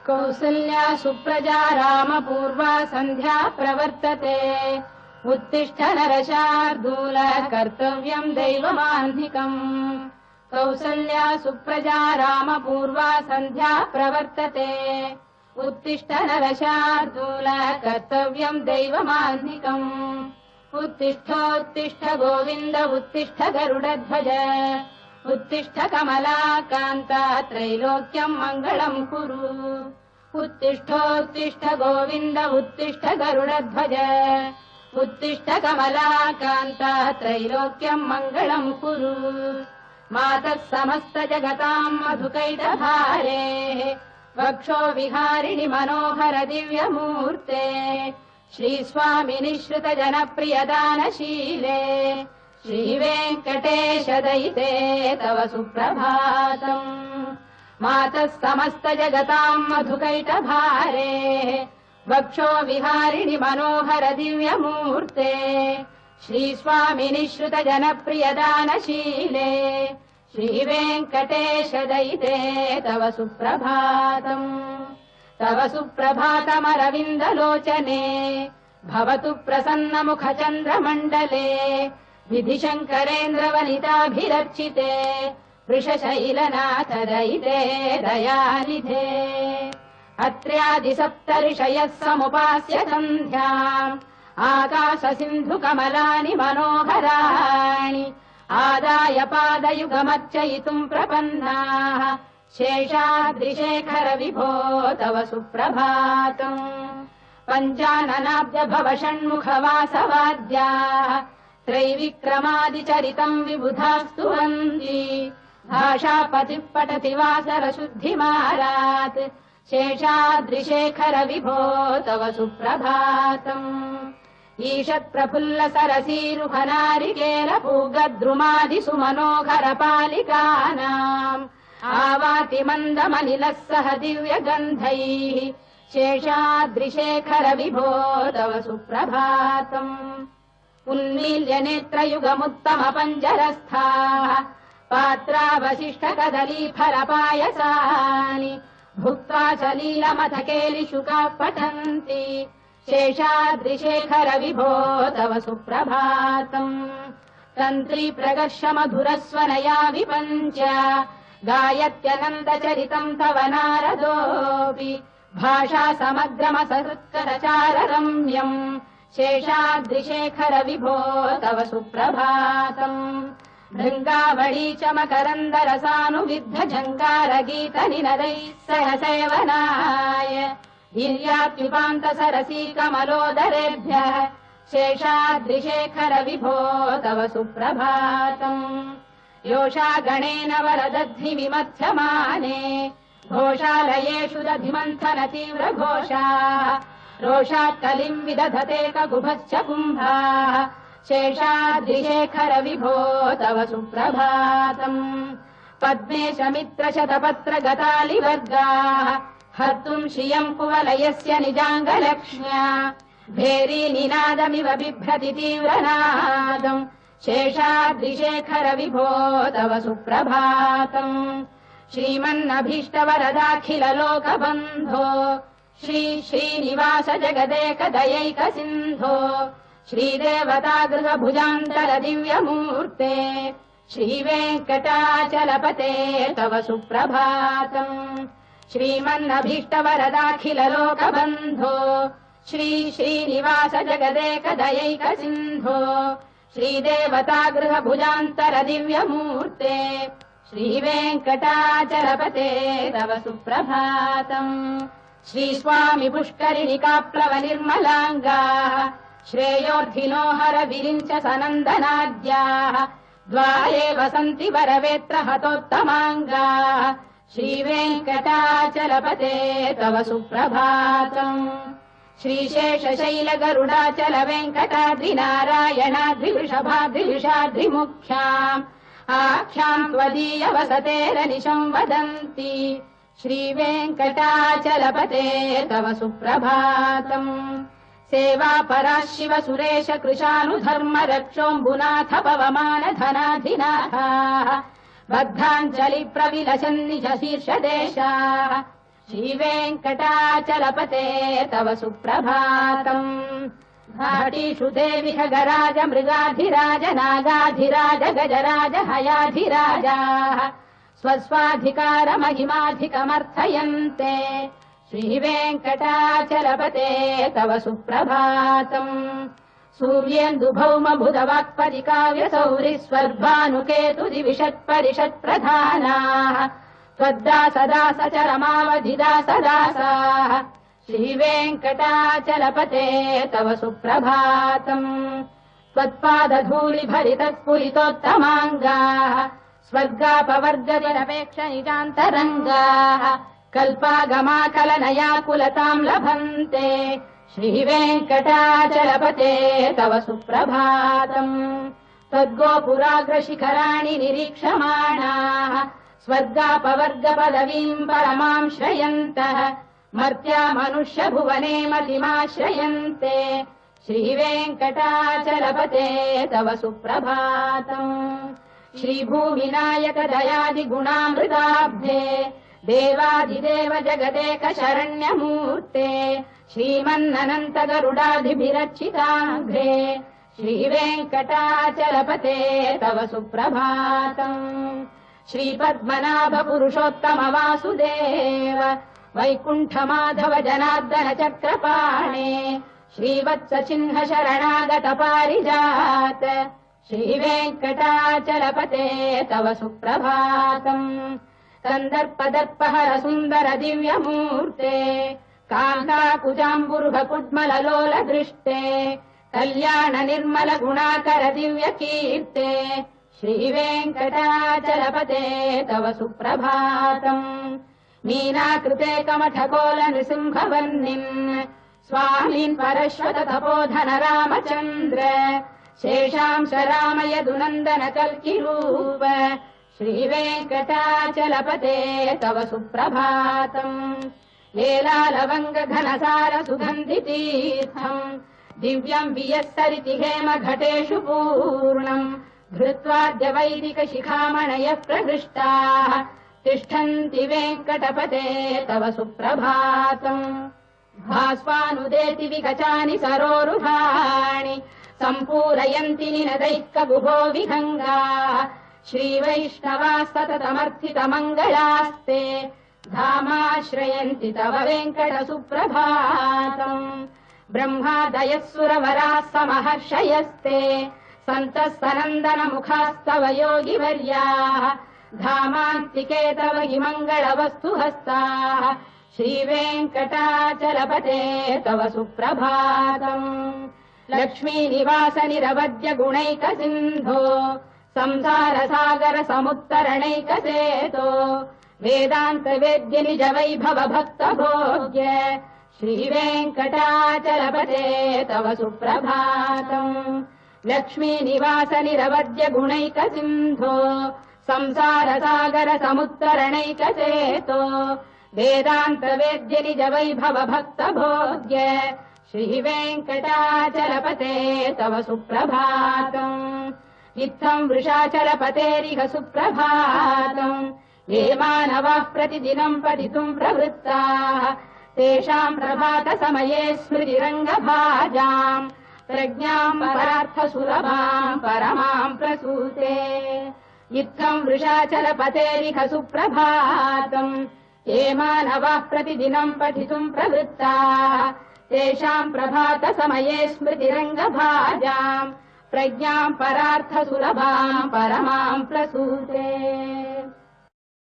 कौसल्या सुप्रजा रामपूर्वा सन्ध्या प्रवर्तते उत्तिष्ठ नरशार्दूल कर्तव्यम् दैवमाह्निकम् कौसल्या सुप्रजा रामपूर्वा सन्ध्या प्रवर्तते उत्तिष्ठ नरशार्दूल कर्तव्यम् दैवमाह्निकम् उत्तिष्ठोत्तिष्ठ गोविन्द उत्तिष्ठ गरुडध्वज उत्तिष्ठ कमलाकान्ता त्रैलोक्यम् मङ्गलम् कुरु उत्तिष्ठोत्तिष्ठ गोविन्द उत्तिष्ठ गरुडध्वज उत्तिष्ठ कमलाकान्ता त्रैलोक्यम् मङ्गलम् कुरु मातः समस्त जगताम् मधुकैटभारेः वक्षो विहारिणि मनोहर दिव्यमूर्ते श्रीस्वामिनि श्रुत जनप्रियदानशीले श्रीवेङ्कटेश दयिते तव सुप्रभातम् मातः समस्त जगताम् मधुकैटभारेः वक्षो विहारिणि मनोहर दिव्यमूर्ते श्रीस्वामिनि श्रुत जनप्रियदानशीले श्रीवेङ्कटेश दयिते तव सुप्रभातम् तव सुप्रभातमरविन्दलोचने भवतु प्रसन्नमुखचन्द्रमण्डले विधिशङ्करेन्द्रवनिताभिरर्चिते वृषशैलनाथ दयिते दयानिधे अत्र्यादिसप्तऋषयः समुपास्य सन्ध्याम् आकाशसिन्धुकमलानि मनोहराणि आदाय पादयुगमर्चयितुम् प्रपन्नाः शेषाद्रिशेखर विभो तव सुप्रभातम् पञ्चाननाब्ज भव षण्मुखवासवाद्याः त्रैविक्रमादिचरितम् विबुधास्तुवन्ति भाषापतिः पठति वासरशुद्धिमारात् शेषाद्रिशेखर विभो तव सुप्रभातम् ईषत्प्रफुल्ल सरसीरुहनारिकेलपूगद्रुमादिसुमनोहर पालिकानाम् आवाति मन्दमनिलः सह दिव्यगन्धैः शेषाद्रिशेखर विभो तव सुप्रभातम् उन्मील्य नेत्रयुगमुत्तम पञ्जरस्थाः पात्रावशिष्ट कदलीफलपायसानि भुक्त्वा सलीलमथकेलिशुकाः पठन्ति शेषाद्रिशेखर विभो तव सुप्रभातम् तन्त्री प्रगर्ष मधुरस्वनया विपञ्च गायत्यनन्दचरितम् तव नारदोऽपि भाषा समग्रमसकृत्करचार रम्यम् शेषाद्रिशेखर विभो तव सुप्रभातम् भृङ्गावळी च मकरन्दरसानुविद्ध झङ्कारगीतनिनदैः सह सेवनाय वीर्यात्युपान्त सरसी कमलोदरेभ्यः शेषाद्रिशेखर विभो तव सुप्रभातम् योषा गणेन वरदध्नि विमथ्यमाने घोषालयेषु दधिमन्थन तीव्र घोषाः रोषात् कलिम् विदधते ककुभश्च कुम्भाः शेषाद्रिशेखर विभो तव सुप्रभातम् पद्मेश मित्र शतपत्र गतालिवर्गाः हर्तुम् श्रियम् कुवलयस्य निजाङ्गलक्ष्म्या भेरी निनादमिव बिभ्रति तीव्रनादम् शेषाद्रिशेखर विभो तव सुप्रभातम् श्रीमन्नभीष्टवरदाखिल लोकबन्धो श्री श्रीनिवास जगदेक दयैक सिन्धो श्रीदेवतागृह भुजान्तर दिव्यमूर्ते श्रीवेङ्कटाचलपते तव सुप्रभातम् श्रीमन्नभीष्टवरदाखिल लोकबन्धो श्री श्रीनिवास जगदेक दयैक सिन्धो श्रीदेवतागृह भुजान्तर दिव्यमूर्ते श्रीवेङ्कटाचलपते तव सुप्रभातम् श्रीस्वामि पुष्करिणिकाप्लव निर्मलाङ्गाः श्रेयोर्धिनो हर विरिञ्च सनन्दनाद्याः द्वारे वसन्ति वरवेत्र हतोत्तमाङ्गाः श्रीवेङ्कटाचलपते तव सुप्रभातम् श्रीशेषशैल गरुडाचल वेङ्कटाद्रिनारायणाद्रिवृषभाद्रिविषाद्रिमुख्याम् आख्याम् त्वदीय वसतेरनिशम् वदन्ति श्रीवेङ्कटाचलपते तव सुप्रभातम् सेवापरा शिव सुरेश कृशानुधर्म रक्षोऽम्बुनाथ पवमान धनाधिनाथाः बद्धाञ्जलि प्रविलसन्निज शीर्षदेशाः श्रीवेङ्कटाचलपते तव सुप्रभातम् घाटीषु देविह गराज मृगाधिराज नागाधिराज गजराज हयाधिराजाः स्वस्वाधिकारमहिमाधिकमर्थयन्ते श्रीवेङ्कटाचलपते तव सुप्रभातम् सूर्येन्दुभौम बुधवाक्पदिकाव्यसौरिस्वर्भानुकेतुदिविषत्परिषत्प्रधानाः त्वद्दासदासचरमावधिदासदासाः श्रीवेङ्कटाचलपते तव सुप्रभातम् त्वत्पादधूलिभरितस्फुरितोत्तमाङ्गाः स्वर्गापवर्गनिरपेक्षनिजान्तरङ्गाः कल्पागमाकलनयाकुलताम् लभन्ते श्रीवेङ्कटाचलपते तव सुप्रभातम् त्वद्गोपुराग्रशिखराणि निरीक्षमाणाः स्वर्गापवर्गपदवीम् परमाम् श्रयन्तः मर्त्या मनुष्यभुवने मतिमाश्रयन्ते श्रीवेङ्कटाचलपते तव सुप्रभातम् श्रीभूमिनायक दयादिगुणामृताब्धे देवादिदेव जगदेक शरण्यमूर्ते श्रीमन्ननन्त गरुडादिभिरर्चिताघ्रे श्रीवेङ्कटाचलपते तव सुप्रभातम् श्रीपद्मनाभ पुरुषोत्तम वासुदेव वैकुण्ठमाधव जनार्दन चक्रपाणे श्रीवत्स चिह्न शरणागत पारिजात श्रीवेङ्कटाचलपते तव सुप्रभातम् कन्दर्पदर्पहर सुन्दर दिव्यमूर्ते कान्ताकुजाम्बुरुहकुड्मललोल दृष्टे कल्याण निर्मल गुणाकर दिव्यकीर्ते श्रीवेङ्कटाचलपते तव सुप्रभातम् मीनाकृते कमठकोल नृसिंहवर्णिन् स्वामीन् परश्वत तपोधन रामचन्द्र शेषांश रामयदुनन्दन कल्किरूप श्रीवेङ्कटाचलपते तव सुप्रभातम् लेलालवङ्ग घनसार सुगन्धितीर्थम् दिव्यम् वियस्सरिति हेम घटेषु पूर्णम् धृत्वाद्य वैदिक शिखामणयः प्रहृष्टाः तिष्ठन्ति वेङ्कटपते तव सुप्रभातम् भास्वानुदेति विगचानि सरोरुहाणि सम्पूरयन्ति निनदैकगुभो विहङ्गाः श्रीवैष्णवाः सततमर्थितमङ्गलास्ते धामाश्रयन्ति तव वेङ्कट सुप्रभातम् ब्रह्मादयः सुरवराः समहर्षयस्ते सन्तः सनन्दन मुखास्तव योगिवर्याः धामान्तिके तव हि मङ्गलवस्तु हस्ताः श्रीवेङ्कटाचलपते तव सुप्रभातम् लक्ष्मीनिवास निरवद्य गुणैक सिन्धो संसार सागर समुत्तरणैकसेतो वेदान्त वेद्य निज वैभव भक्त भोग्य श्रीवेङ्कटाचलपते तव सुप्रभातम् लक्ष्मीनिवास निरवद्य गुणैक सिन्धो संसार सागर समुत्तरणैकसेतो वेदान्त वेद्य निज वैभव भक्त भोग्य श्रीवेङ्कटाचलपते तव सुप्रभातम् इत्थम् वृषाचलपतेरिह सुप्रभातम् ये मानवाः प्रतिदिनम् पठितुम् प्रवृत्ताः तेषाम् प्रभात समये स्मृतिरङ्गभाजाम् प्रज्ञाम् परार्थसुलभाम् परमाम् प्रसूते इत्थम् वृषाचलपतेरिह सुप्रभातम् ये मानवाः प्रतिदिनम् पठितुम् प्रवृत्ताः तेषाम् प्रभात समये स्मृतिरङ्गभाजाम् प्रज्ञाम् परार्थसुलभाम् परमाम् प्रसूते।